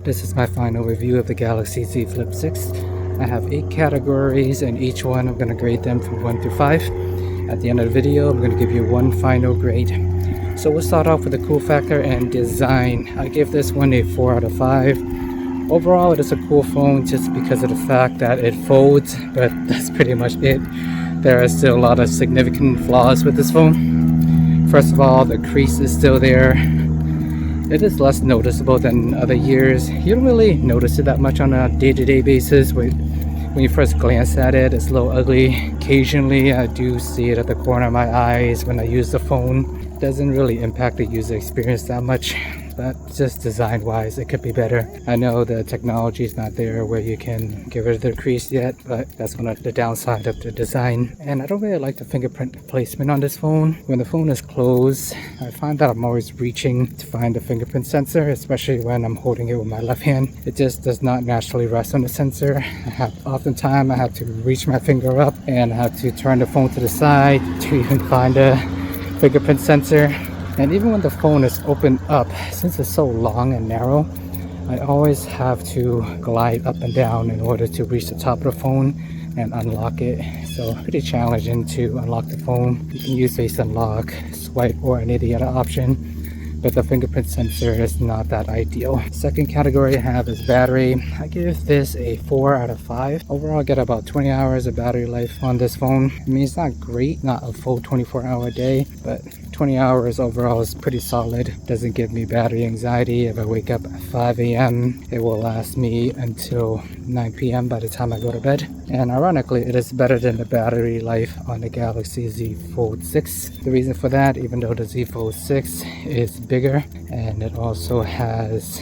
This is my final review of the Galaxy Z Flip 6. I have 8 categories, and each one I'm going to grade them from 1 to 5. At the end of the video, I'm going to give you one final grade. So we'll start off with the cool factor and design. I give this one a 4 out of 5. Overall, it is a cool phone just because of the fact that it folds, but that's pretty much it. There are still a lot of significant flaws with this phone. First of all, the crease is still there. It is less noticeable than other years. You don't really notice it that much on a day-to-day basis. When you first glance at it, it's a little ugly. Occasionally, I do see it at the corner of my eyes when I use the phone. It doesn't really impact the user experience that much, but just design-wise, it could be better. I know the technology is not there where you can get rid of the crease yet, but that's one of the downside of the design. And I don't really like the fingerprint placement on this phone. When the phone is closed, I find that I'm always reaching to find the fingerprint sensor, especially when I'm holding it with my left hand. It just does not naturally rest on the sensor. Oftentimes I have to reach my finger up and I have to turn the phone to the side to even find the fingerprint sensor. And even when the phone is opened up, since it's so long and narrow, I always have to glide up and down in order to reach the top of the phone and unlock it. So pretty challenging to unlock the phone. You can use Face Unlock, swipe, or any of the other option, but the fingerprint sensor is not that ideal. Second category I have is battery. I give this a 4 out of 5. Overall, I get about 20 hours of battery life on this phone. I mean, it's not great, not a full 24-hour day, but 20 hours overall is pretty solid. Doesn't give me battery anxiety. If I wake up at 5 a.m., it will last me until 9 p.m. by the time I go to bed. And ironically, it is better than the battery life on the Galaxy Z Fold 6. The reason for that, even though the Z Fold 6 is bigger and it also has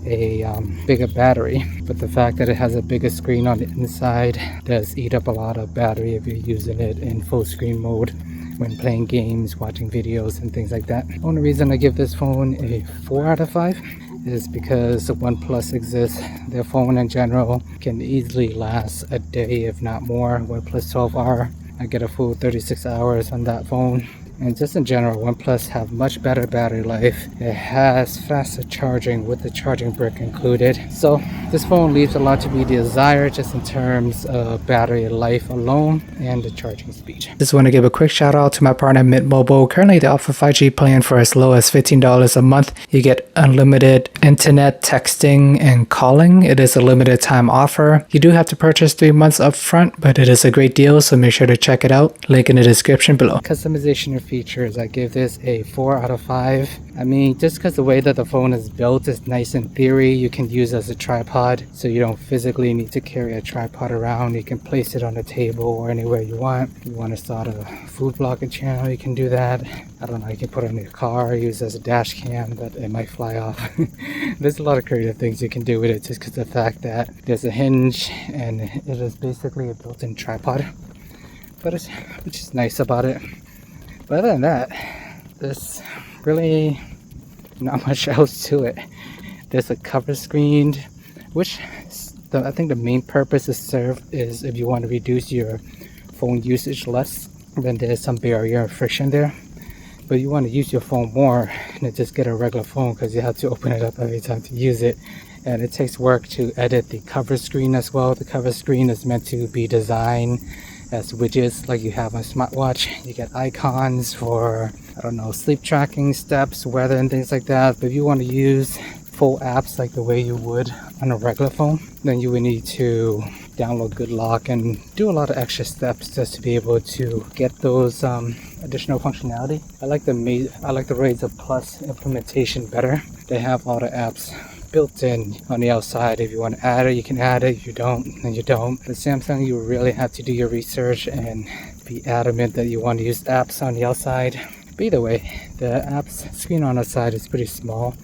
a bigger battery, but the fact that it has a bigger screen on the inside does eat up a lot of battery if you're using it in full screen mode when playing games, watching videos, and things like that. The only reason I give this phone a 4 out of 5 is because OnePlus exists. Their phone in general can easily last a day, if not more. OnePlus 12R, I get a full 36 hours on that phone. And just in general, OnePlus have much better battery life. It has faster charging with the charging brick included. So this phone leaves a lot to be desired just in terms of battery life alone and the charging speed. Just want to give a quick shout out to my partner Mint Mobile. Currently they offer 5G plan for as low as $15 a month. You get unlimited internet, texting, and calling. It is a limited time offer. You do have to purchase 3 months upfront, but it is a great deal, so make sure to check it out. Link in the description below. Customization features, I give this a 4 out of 5. I mean, just because the way that the phone is built is nice in theory. You can use it as a tripod, so you don't physically need to carry a tripod around. You can place it on the table or anywhere you want. If you want to start a food vlogging channel, you can do that. I don't know, you can put it in your car, use it as a dash cam, but it might fly off. There's a lot of creative things you can do with it just because of the fact that there's a hinge and it is basically a built-in tripod, which is nice about it. But other than that, there's really not much else to it. There's a cover screen, which I think the main purpose is served is if you want to reduce your phone usage less, then there's some barrier and friction there. But you want to use your phone more than just get a regular phone because you have to open it up every time to use it. And it takes work to edit the cover screen as well. The cover screen is meant to be designed as widgets like you have on a smartwatch. You get icons for, I don't know, sleep tracking, steps, weather, and things like that. But if you want to use full apps like the way you would on a regular phone, then you would need to download GoodLock and do a lot of extra steps just to be able to get those additional functionality. I like the Razr Plus implementation better. They have all the apps built in on the outside. If you want to add it, you can add it. If you don't, then you don't. But Samsung, you really have to do your research and be adamant that you want to use apps on the outside. But either way, the apps screen on the side is pretty small,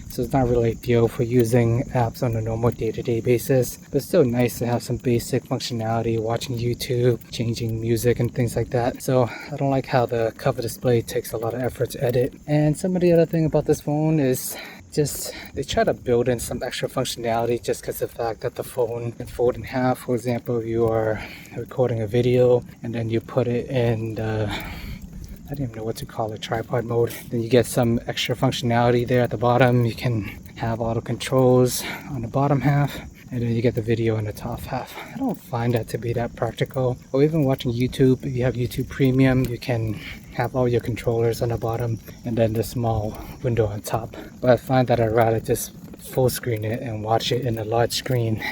so it's not really ideal for using apps on a normal day-to-day basis, but still nice to have some basic functionality, watching YouTube, changing music and things like that. So I don't like how the cover display takes a lot of effort to edit. And some of the other thing about this phone is just they try to build in some extra functionality just because of the fact that the phone can fold in half. For example, if you are recording a video and then you put it in the, I don't even know what to call it, tripod mode, then you get some extra functionality there at the bottom. You can have all the controls on the bottom half, and then you get the video on the top half. I don't find that to be that practical. Or even watching YouTube, if you have YouTube Premium, you can have all your controllers on the bottom and then the small window on top. But I find that I'd rather just full screen it and watch it in a large screen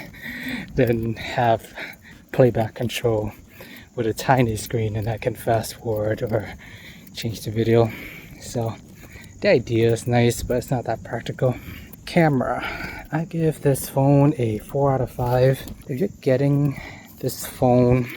than have playback control with a tiny screen and I can fast forward or change the video. So the idea is nice, but it's not that practical. Camera, I give this phone a 4 out of 5. If you're getting this phone,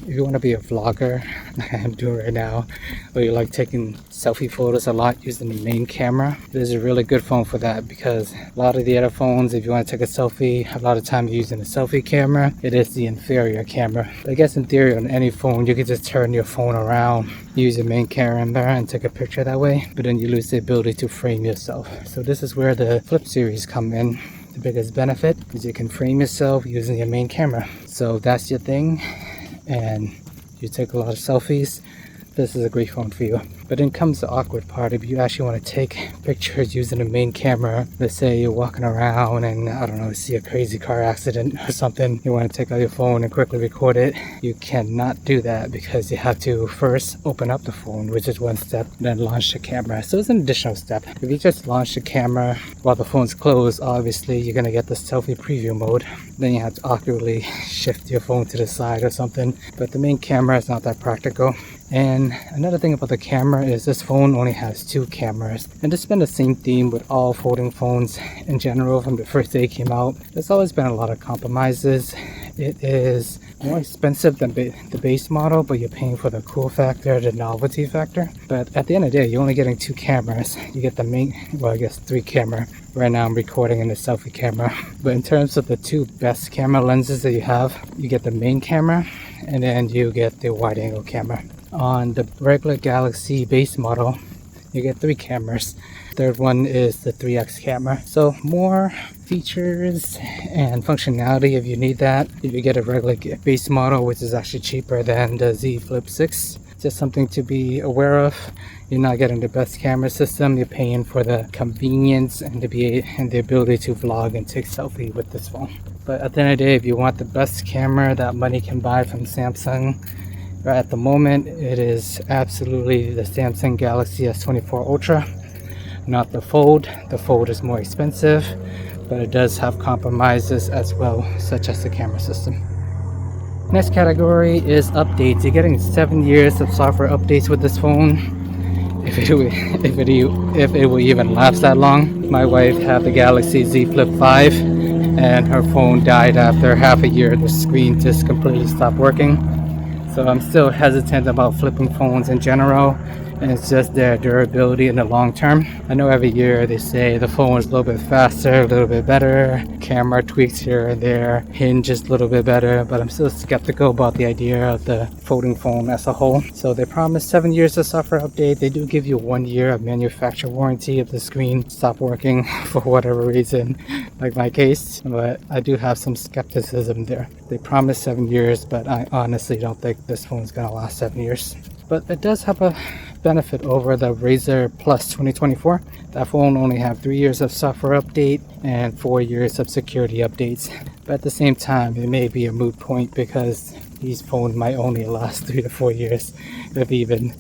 if you want to be a vlogger like I am doing right now, or you like taking selfie photos a lot using the main camera, it is a really good phone for that, because a lot of the other phones, if you want to take a selfie, a lot of time you're using a selfie camera, it is the inferior camera. I guess in theory on any phone you could just turn your phone around, use your main camera and take a picture that way, but then you lose the ability to frame yourself. So this is where the Flip series come in. The biggest benefit is you can frame yourself using your main camera. So if that's your thing and you take a lot of selfies, this is a great phone for you. But then comes the awkward part. If you actually want to take pictures using the main camera, let's say you're walking around and I don't know, see a crazy car accident or something, you want to take out your phone and quickly record it, you cannot do that because you have to first open up the phone, which is one step, then launch the camera. So it's an additional step. If you just launch the camera while the phone's closed, obviously you're going to get the selfie preview mode. Then you have to awkwardly shift your phone to the side or something. But the main camera is not that practical. And another thing about the camera is this phone only has 2 cameras, and this has been the same theme with all folding phones in general from the first day it came out. There's always been a lot of compromises. It is more expensive than the base model, but you're paying for the cool factor, the novelty factor. But at the end of the day, you're only getting 2 cameras. You get the main, well, I guess 3 camera. Right now I'm recording in the selfie camera. But in terms of the 2 best camera lenses that you have, you get the main camera and then you get the wide angle camera. On the regular Galaxy base model, you get 3 cameras. Third one is the 3x camera. So more features and functionality if you need that. If you get a regular base model, which is actually cheaper than the Z Flip 6. Just something to be aware of. You're not getting the best camera system. You're paying for the convenience and the ability to vlog and take selfie with this phone. But at the end of the day, if you want the best camera that money can buy from Samsung, right at the moment, it is absolutely the Samsung Galaxy S24 Ultra, not the Fold. The Fold is more expensive, but it does have compromises as well, such as the camera system. Next category is updates. You're getting 7 years of software updates with this phone. If it will even last that long. My wife had the Galaxy Z Flip 5 and her phone died after half a year. The screen just completely stopped working. So I'm still hesitant about flipping phones in general, and it's just their durability in the long term. I know every year they say the phone is a little bit faster, a little bit better, camera tweaks here and there, hinge is a little bit better, but I'm still skeptical about the idea of the folding phone as a whole. So they promise 7 years of software update. They do give you 1 year of manufacturer warranty if the screen stopped working for whatever reason, like my case, but I do have some skepticism there. They promise 7 years, but I honestly don't think this phone's gonna last 7 years. But it does have a benefit over the Razer Plus 2024. That phone only have 3 years of software update and 4 years of security updates. But at the same time, it may be a moot point because these phones might only last 3 to 4 years, if even.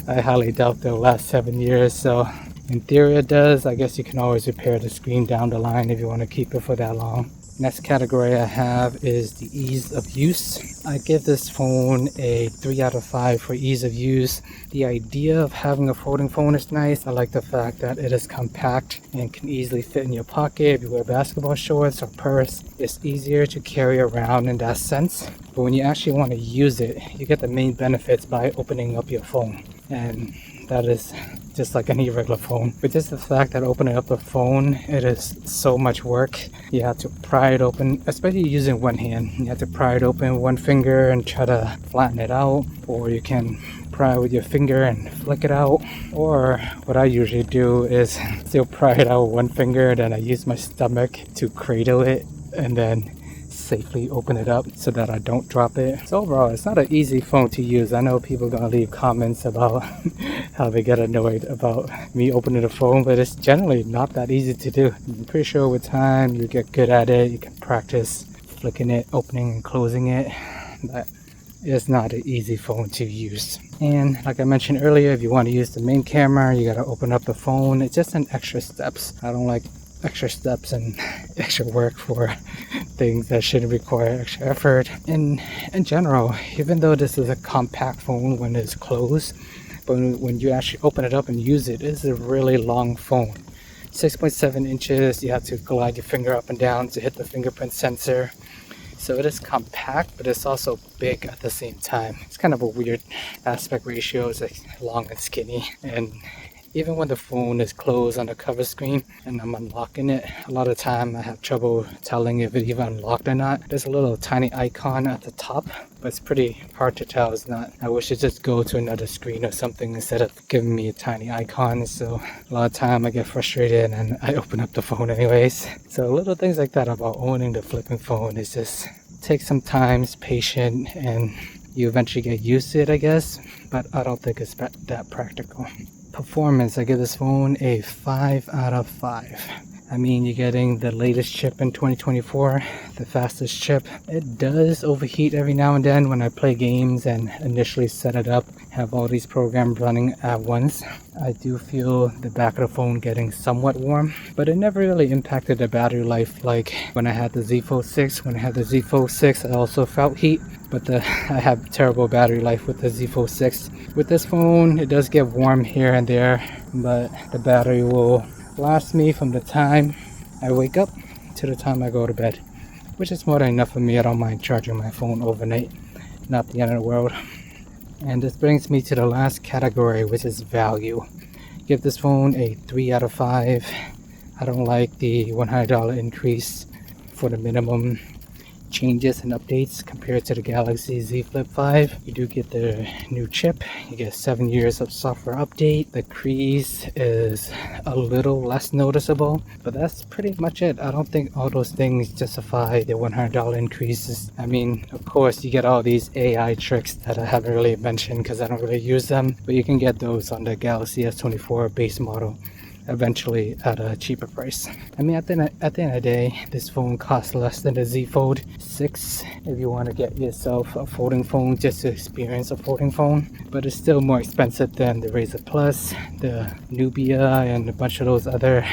I highly doubt they'll last 7 years. So in theory it does. I guess you can always repair the screen down the line if you want to keep it for that long. Next category I have is the ease of use. I give this phone a 3 out of 5 for ease of use. The idea of having a folding phone is nice. I like the fact that it is compact and can easily fit in your pocket. If you wear basketball shorts or purse, it's easier to carry around in that sense. But when you actually want to use it, you get the main benefits by opening up your phone. And that is just like any regular phone. But just the fact that opening up the phone, it is so much work. You have to pry it open, especially using one hand. You have to pry it open with one finger and try to flatten it out, or you can pry with your finger and flick it out. Or what I usually do is still pry it out with one finger, then I use my stomach to cradle it and then safely open it up so that I don't drop it. So overall, it's not an easy phone to use. I know people are gonna leave comments about how they get annoyed about me opening the phone, but it's generally not that easy to do. I'm pretty sure with time you get good at it. You can practice flicking it, opening and closing it, but it's not an easy phone to use. And like I mentioned earlier, if you want to use the main camera, you got to open up the phone. It's just an extra steps. I don't like extra steps and extra work for things that shouldn't require extra effort. And in general, even though this is a compact phone when it's closed, but when you actually open it up and use it, it's a really long phone. 6.7 inches, you have to glide your finger up and down to hit the fingerprint sensor. So it is compact, but it's also big at the same time. It's kind of a weird aspect ratio. It's like long and skinny. And even when the phone is closed on the cover screen and I'm unlocking it, a lot of time I have trouble telling if it even unlocked or not. There's a little tiny icon at the top, but it's pretty hard to tell it's not. I wish it just go to another screen or something instead of giving me a tiny icon. So a lot of time I get frustrated and I open up the phone anyways. So little things like that about owning the flipping phone is just take some time, it's patient, and you eventually get used to it, I guess. But I don't think it's that practical. Performance, I give this phone a 5 out of 5. I mean, you're getting the latest chip in 2024, the fastest chip. It does overheat every now and then when I play games and initially set it up, have all these programs running at once. I do feel the back of the phone getting somewhat warm, but it never really impacted the battery life like when I had the Z Fold 6. When I had the Z Fold 6, I also felt heat, but I have terrible battery life with the Z Fold 6. With this phone, it does get warm here and there, but the battery will last me from the time I wake up to the time I go to bed, which is more than enough for me. I don't mind charging my phone overnight, not the end of the world. And this brings me to the last category, which is value. Give this phone a 3 out of 5. I don't like the $100 increase for the minimum changes and updates compared to the Galaxy Z Flip 5. You do get the new chip, you get 7 years of software update. The crease is a little less noticeable, but that's pretty much it. I don't think all those things justify the $100 increases. I mean, of course you get all these AI tricks that I haven't really mentioned because I don't really use them, but you can get those on the Galaxy S24 base model eventually at a cheaper price. I mean, at the end of the day, this phone costs less than the Z Fold 6 if you want to get yourself a folding phone just to experience a folding phone, but it's still more expensive than the Razr Plus, the Nubia, and a bunch of those other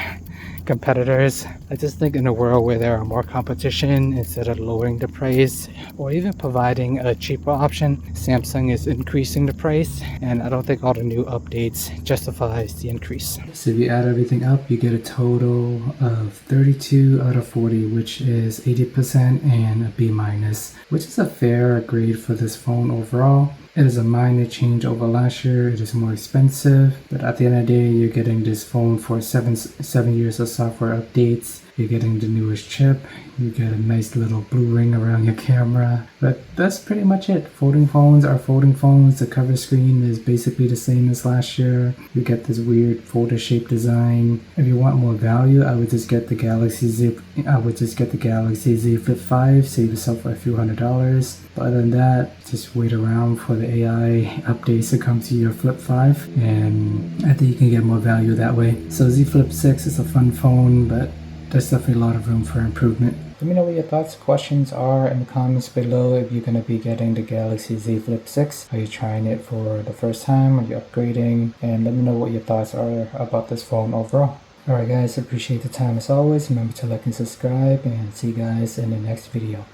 competitors. I just think in a world where there are more competition, instead of lowering the price or even providing a cheaper option, Samsung is increasing the price, and I don't think all the new updates justifies the increase. So if you add everything up, you get a total of 32 out of 40, which is 80% and a B minus, which is a fair grade for this phone overall. It is a minor change over last year. It is more expensive, but at the end of the day, you're getting this phone for 7 years of software updates. You're getting the newest chip. You get a nice little blue ring around your camera. But that's pretty much it. Folding phones are folding phones. The cover screen is basically the same as last year. You get this weird folder shaped design. If you want more value, I would just get the Galaxy Z Flip 5. Save yourself a few $100s. But other than that, just wait around for the AI updates to come to your Flip 5, and I think you can get more value that way. So Z Flip 6 is a fun phone, but there's definitely a lot of room for improvement. Let me know what your thoughts, questions are in the comments below. If you're going to be getting the Galaxy Z Flip 6, are you trying it for the first time? Are you upgrading? And let me know what your thoughts are about this phone overall. Alright guys, appreciate the time as always. Remember to like and subscribe, and see you guys in the next video.